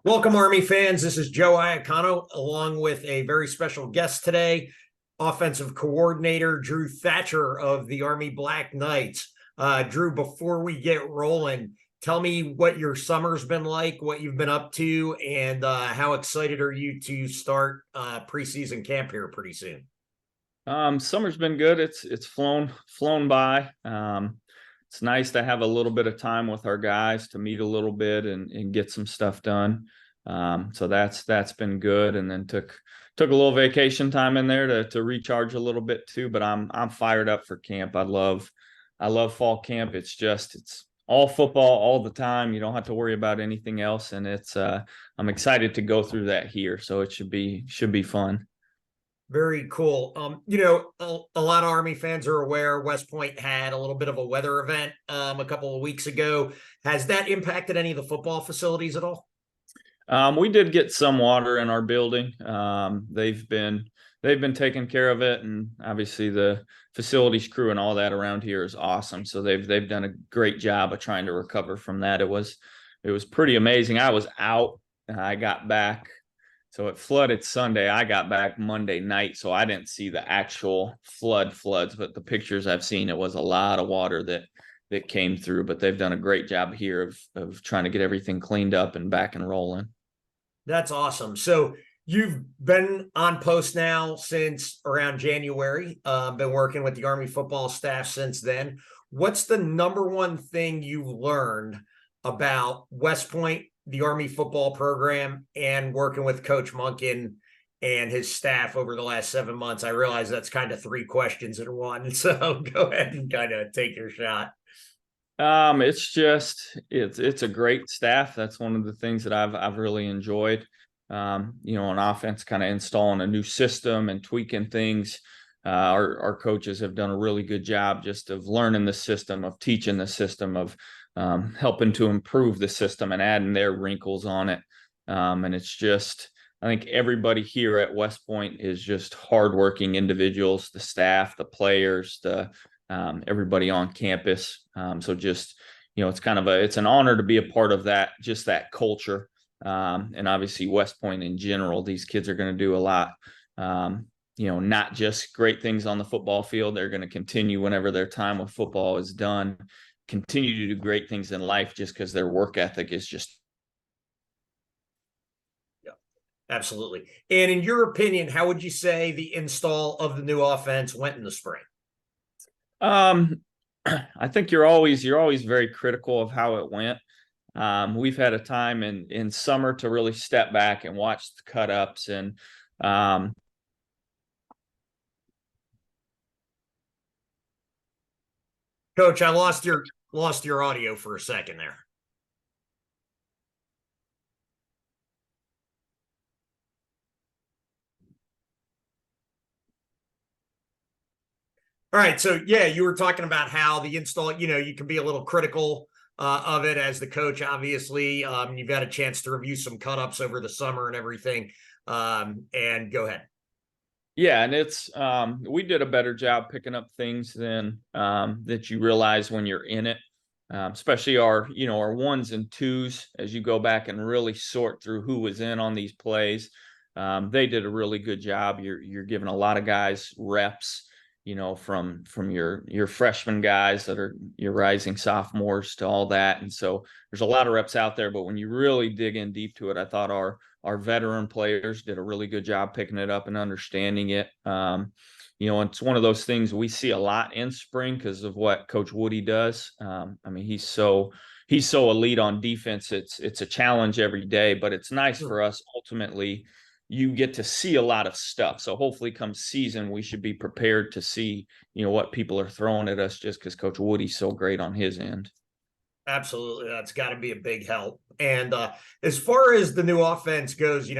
Welcome, Army fans. This is Joe Iacono, along with a very special guest today, offensive coordinator Drew Thatcher of the Army Black Knights. Drew, before we get rolling, tell me what your summer's been like, what you've been up to, and how excited are you to start preseason camp here pretty soon? Summer's been good. It's flown by. It's nice to have a little bit of time with our guys to meet a little bit and get some stuff done. So that's been good. And then took a little vacation time in there to recharge a little bit too. But I'm fired up for camp. I love fall camp. It's all football all the time. You don't have to worry about anything else, and I'm excited to go through that here. So it should be fun. Very cool. A lot of Army fans are aware West Point had a little bit of a weather event a couple of weeks ago. Has that impacted any of the football facilities at all? We did get some water in our building. They've been taking care of it, and obviously the facilities crew and all that around here is awesome. So they've done a great job of trying to recover from that. It was pretty amazing. I was out. I got back. So it flooded Sunday. I got back Monday night, so I didn't see the actual floods, but the pictures I've seen, it was a lot of water that came through. But they've done a great job here of trying to get everything cleaned up and back and rolling. That's awesome. So you've been on post now since around January, been working with the Army football staff since then. What's the number one thing you've learned about West Point, the Army football program, and working with Coach Monken and his staff over the last 7 months? I realize that's kind of three questions in one. So go ahead and kind of take your shot. It's a great staff. That's one of the things that I've really enjoyed. On offense, kind of installing a new system and tweaking things. Our coaches have done a really good job just of learning the system, of teaching the system, of helping to improve the system and adding their wrinkles on it. And I think everybody here at West Point is just hardworking individuals, the staff, the players, everybody on campus. It's an honor to be a part of that, just that culture. And obviously West Point in general, these kids are going to do a lot, not just great things on the football field. They're going to continue whenever their time with football is done, continue to do great things in life just because their work ethic is just. Yeah, absolutely. And in your opinion, how would you say the install of the new offense went in the spring? I think you're always very critical of how it went. We've had a time in summer to really step back and watch the cut-ups and Coach, I lost your audio for a second there. All right, so yeah, you were talking about how the install, you can be a little critical of it as the coach. Obviously, you've had a chance to review some cut-ups over the summer and everything. And go ahead. Yeah, and we did a better job picking up things than that you realize when you're in it. Especially our ones and twos, as you go back and really sort through who was in on these plays. They did a really good job. You're giving a lot of guys reps, from your freshman guys that are your rising sophomores to all that. And so there's a lot of reps out there, but when you really dig in deep to it, I thought our veteran players did a really good job picking it up and understanding it. It's one of those things we see a lot in spring because of what Coach Woody does. He's so elite on defense. It's a challenge every day, but it's nice for us. Ultimately, you get to see a lot of stuff. So hopefully come season, we should be prepared to see, what people are throwing at us just because Coach Woody's so great on his end. Absolutely. That's got to be a big help. And as far as the new offense goes,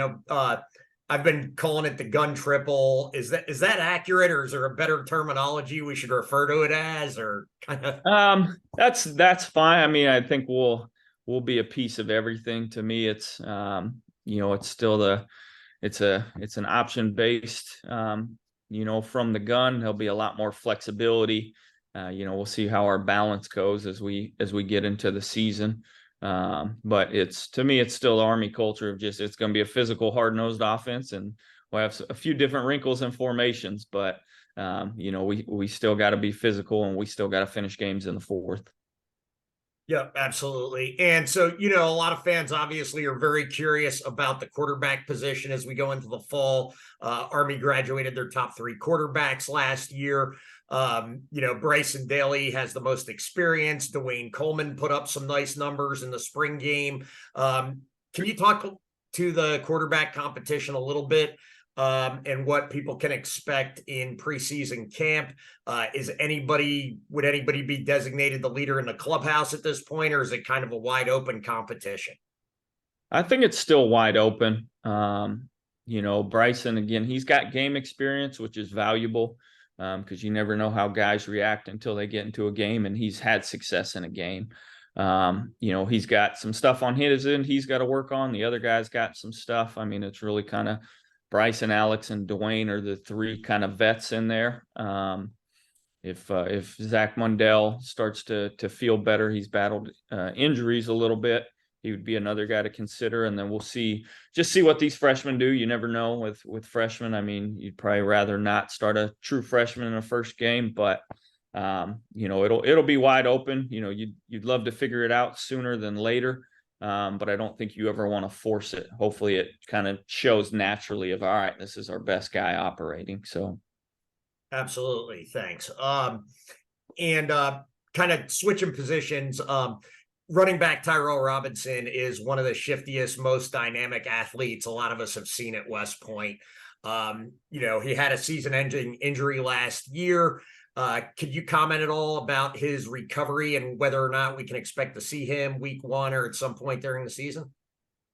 I've been calling it the gun triple. Is that accurate, or is there a better terminology we should refer to it as, or kind of? That's fine. I think we'll be a piece of everything. To me, it's it's still it's an option based. From the gun, there'll be a lot more flexibility. We'll see how our balance goes as we get into the season. But to me, it's still Army culture of just, it's going to be a physical, hard-nosed offense, and we'll have a few different wrinkles and formations, but we still got to be physical, and we still got to finish games in the fourth. Yeah, absolutely. And so, a lot of fans obviously are very curious about the quarterback position as we go into the fall. Army graduated their top 3 quarterbacks last year. Bryson Daly has the most experience. Dwayne Coleman put up some nice numbers in the spring game. Can you talk to the quarterback competition a little bit, and what people can expect in preseason camp? Would anybody be designated the leader in the clubhouse at this point, or is it kind of a wide open competition? I think it's still wide open. Bryson, again, he's got game experience, which is valuable, because you never know how guys react until they get into a game, and he's had success in a game. He's got some stuff on his end he's got to work on. The other guys got some stuff. I mean, it's really kind of Bryson, Alex, and Dwayne are the 3 kind of vets in there. If Zach Mundell starts to feel better, he's battled injuries a little bit, he would be another guy to consider. And then we'll see what these freshmen do. You never know with freshmen. I mean, you'd probably rather not start a true freshman in a first game, but it'll be wide open. You'd love to figure it out sooner than later. But I don't think you ever want to force it. Hopefully it kind of shows naturally of, all right, this is our best guy operating. So. Absolutely. Thanks. And kind of switching positions, running back Tyrell Robinson is one of the shiftiest, most dynamic athletes a lot of us have seen at West Point. He had a season-ending injury last year. Could you comment at all about his recovery and whether or not we can expect to see him week 1 or at some point during the season?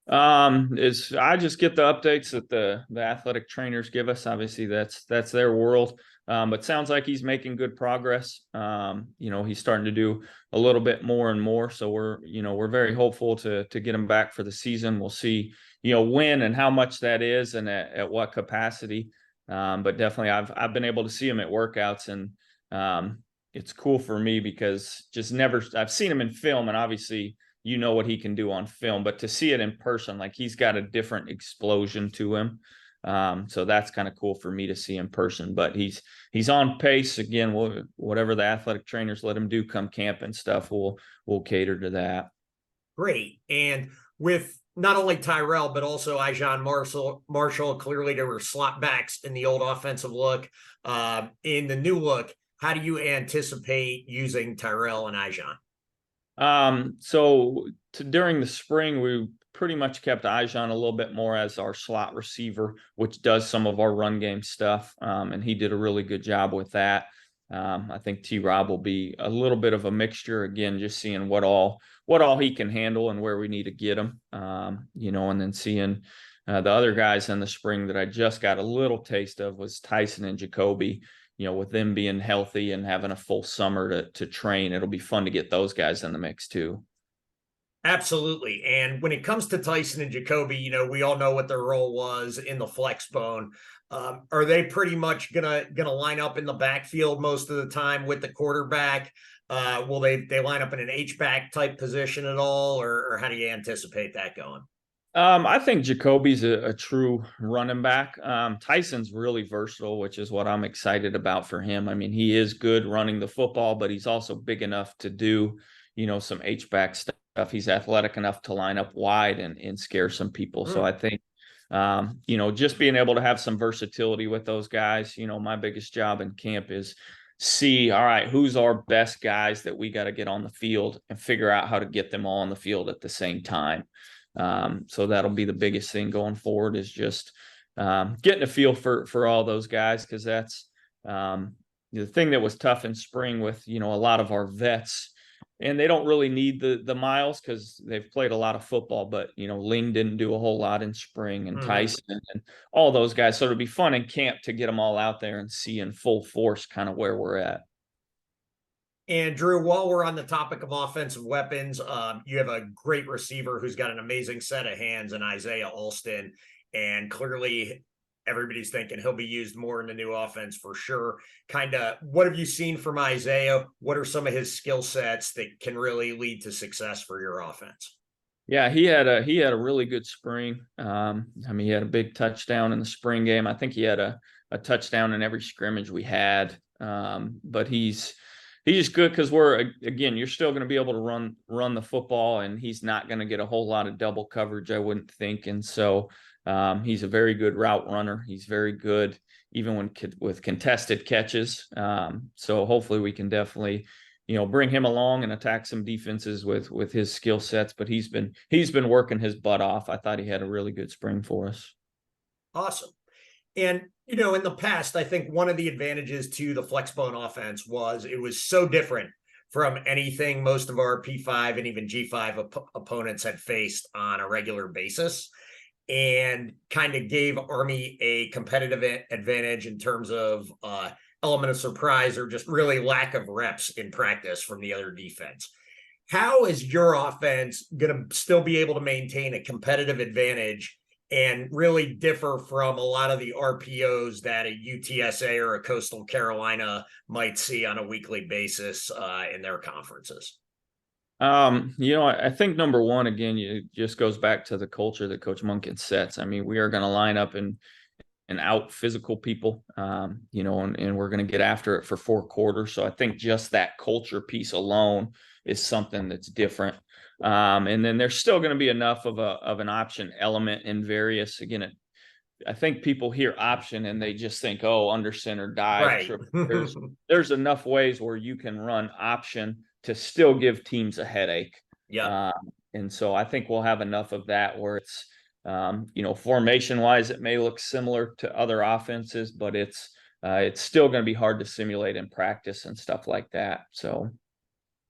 I just get the updates that the athletic trainers give us. Obviously that's their world. But sounds like he's making good progress. He's starting to do a little bit more and more. So we're very hopeful to get him back for the season. We'll see, when and how much that is and at what capacity. But definitely I've been able to see him at workouts, and it's cool for me because I've seen him in film, and obviously what he can do on film, but to see it in person, like, he's got a different explosion to him. So that's kind of cool for me to see in person, but he's on pace. Again, whatever the athletic trainers let him do come camp and stuff, we'll cater to that. Great. And with not only Tyrell, but also Ijon Marshall, clearly there were slot backs in the old offensive look. In the new look, how do you anticipate using Tyrell and Ijon? During the spring, we pretty much kept Ijon a little bit more as our slot receiver, which does some of our run game stuff. And he did a really good job with that. I think T-Rob will be a little bit of a mixture, again, just seeing what all he can handle and where we need to get him. And then seeing the other guys in the spring that I just got a little taste of was Tyson and Jacoby. With them being healthy and having a full summer to train, it'll be fun to get those guys in the mix too. Absolutely. And when it comes to Tyson and Jacoby, we all know what their role was in the Flexbone. Are they pretty much gonna line up in the backfield most of the time with the quarterback? Will they line up in an H-back type position at all, or how do you anticipate that going? I think Jacoby's a true running back. Tyson's really versatile, which is what I'm excited about for him. I mean, he is good running the football, but he's also big enough to do, some H-back stuff. He's athletic enough to line up wide and scare some people. So I think, just being able to have some versatility with those guys, my biggest job in camp is see, all right, who's our best guys that we got to get on the field and figure out how to get them all on the field at the same time. So that'll be the biggest thing going forward, is just getting a feel for all those guys, because that's the thing that was tough in spring with, a lot of our vets, and they don't really need the miles because they've played a lot of football, but Ling didn't do a whole lot in spring, and Tyson and all those guys. So it'll be fun in camp to get them all out there and see in full force kind of where we're at. And Drew, while we're on the topic of offensive weapons, you have a great receiver who's got an amazing set of hands in Isaiah Alston. And clearly everybody's thinking he'll be used more in the new offense for sure. Kind of, what have you seen from Isaiah? What are some of his skill sets that can really lead to success for your offense? Yeah, he had a really good spring. I mean, he had a big touchdown in the spring game. I think he had a touchdown in every scrimmage we had. But he's just good because you're still going to be able to run the football, and he's not going to get a whole lot of double coverage, I wouldn't think. And so he's a very good route runner. He's very good even with contested catches. So hopefully we can definitely bring him along and attack some defenses with his skill sets. But he's been working his butt off. I thought he had a really good spring for us. Awesome. And, in the past, I think one of the advantages to the Flexbone offense was it was so different from anything most of our P5 and even G5 opponents had faced on a regular basis, and kind of gave Army a competitive advantage in terms of element of surprise or just really lack of reps in practice from the other defense. How is your offense going to still be able to maintain a competitive advantage and really differ from a lot of the RPOs that a UTSA or a Coastal Carolina might see on a weekly basis in their conferences? I think number one, again, it just goes back to the culture that Coach Monken sets. I mean, we are going to line up and out physical people, and we're going to get after it for 4 quarters. So I think just that culture piece alone is something that's different. And then there's still going to be enough of an option element in various, again, I think people hear option and they just think, oh, under center dive. Right. There's enough ways where you can run option to still give teams a headache. Yeah. And so I think we'll have enough of that where it's, formation wise, it may look similar to other offenses, but it's still going to be hard to simulate in practice and stuff like that. So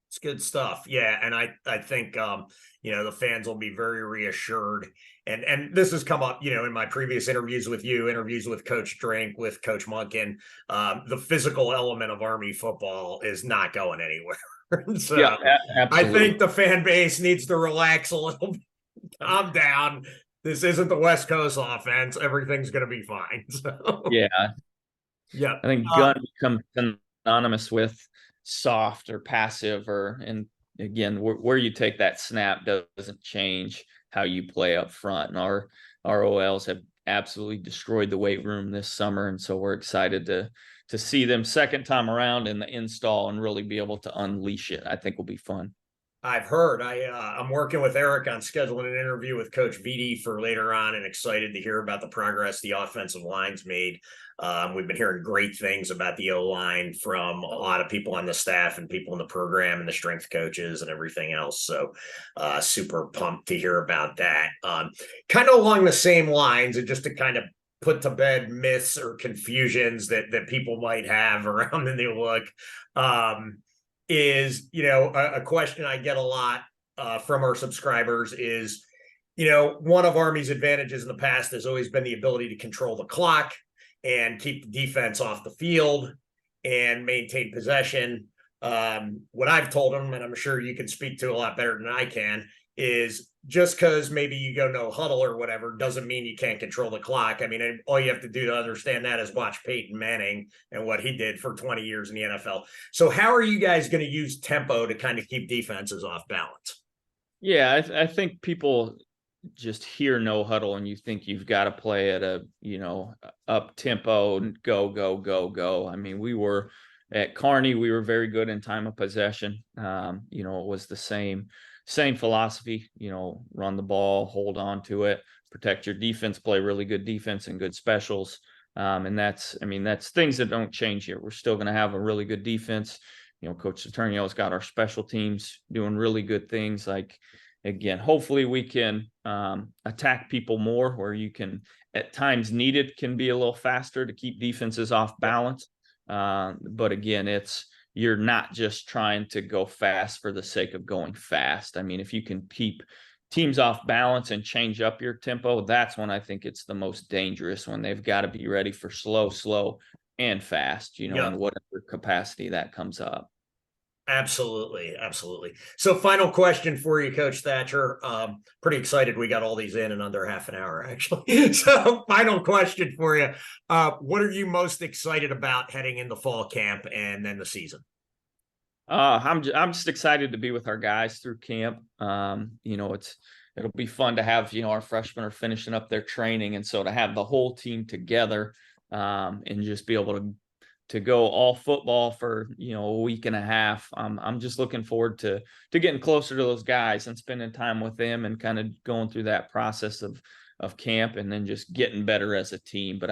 it's good stuff. Yeah. And I think, the fans will be very reassured. And this has come up, in my previous interviews with you, interviews with Coach Drink, with Coach Monken. The physical element of Army football is not going anywhere. So yeah, I absolutely. think the fan base needs to relax a little bit, calm down. This isn't the West Coast offense. Everything's going to be fine. So Yeah. yeah. I think gun becomes synonymous with soft or passive, and again, where you take that snap doesn't change how you play up front. And our OLs have absolutely destroyed the weight room this summer, and so we're excited to see them second time around in the install and really be able to unleash it. I think will be fun. I've heard. I'm working with Eric on scheduling an interview with Coach VD for later on, and excited to hear about the progress the offensive line's made. We've been hearing great things about the O-line from a lot of people on the staff and people in the program and the strength coaches and everything else. So super pumped to hear about that. Kind of along the same lines, and just to kind of put to bed myths or confusions that people might have around the new look. Is, a question I get a lot from our subscribers is, one of Army's advantages in the past has always been the ability to control the clock and keep the defense off the field and maintain possession. What I've told them, and I'm sure you can speak to a lot better than I can, is just because maybe you go no huddle or whatever doesn't mean you can't control the clock. I mean, all you have to do to understand that is watch Peyton Manning and what he did for 20 years in the NFL. So how are you guys going to use tempo to kind of keep defenses off balance? Yeah, I think people just hear no huddle and you think you've got to play at a, up tempo and go. I mean, we were at Kearney, we were very good in time of possession. It was the same philosophy, run the ball, hold on to it, protect your defense, play really good defense and good specials. And that's things that don't change here. We're still going to have a really good defense. Coach Saturnio's got our special teams doing really good things. Like, again, hopefully we can attack people more where you can, at times needed, can be a little faster to keep defenses off balance. But again, you're not just trying to go fast for the sake of going fast. I mean, if you can keep teams off balance and change up your tempo, that's when I think it's the most dangerous, when they've got to be ready for slow and fast, in whatever capacity that comes up. Absolutely. So final question for you, Coach Thatcher. Pretty excited we got all these in under half an hour, actually. So final question for you. What are you most excited about heading into fall camp and then the season? I'm just excited to be with our guys through camp. it'll be fun to have, our freshmen are finishing up their training. And so to have the whole team together, and just be able to go all football for, a week and a half. I'm just looking forward to getting closer to those guys and spending time with them and kind of going through that process of camp and then just getting better as a team. But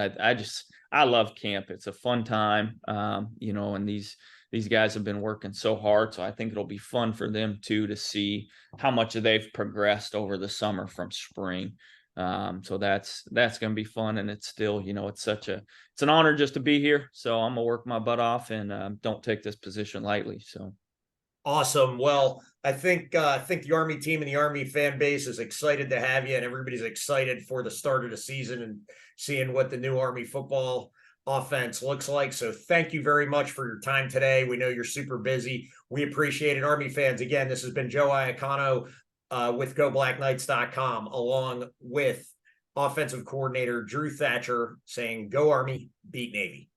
I love camp. It's a fun time. And these guys have been working so hard. So I think it'll be fun for them too, to see how much they've progressed over the summer from spring. So that's going to be fun. And it's still, it's an honor just to be here. So I'm gonna work my butt off and don't take this position lightly. So. Awesome. Well, I think the Army team and the Army fan base is excited to have you, and everybody's excited for the start of the season and seeing what the new Army football offense looks like. So thank you very much for your time today. We know you're super busy. We appreciate it. Army fans, again, this has been Joe Iacono with GoBlackKnights.com, along with offensive coordinator Drew Thatcher, saying, "Go Army, beat Navy."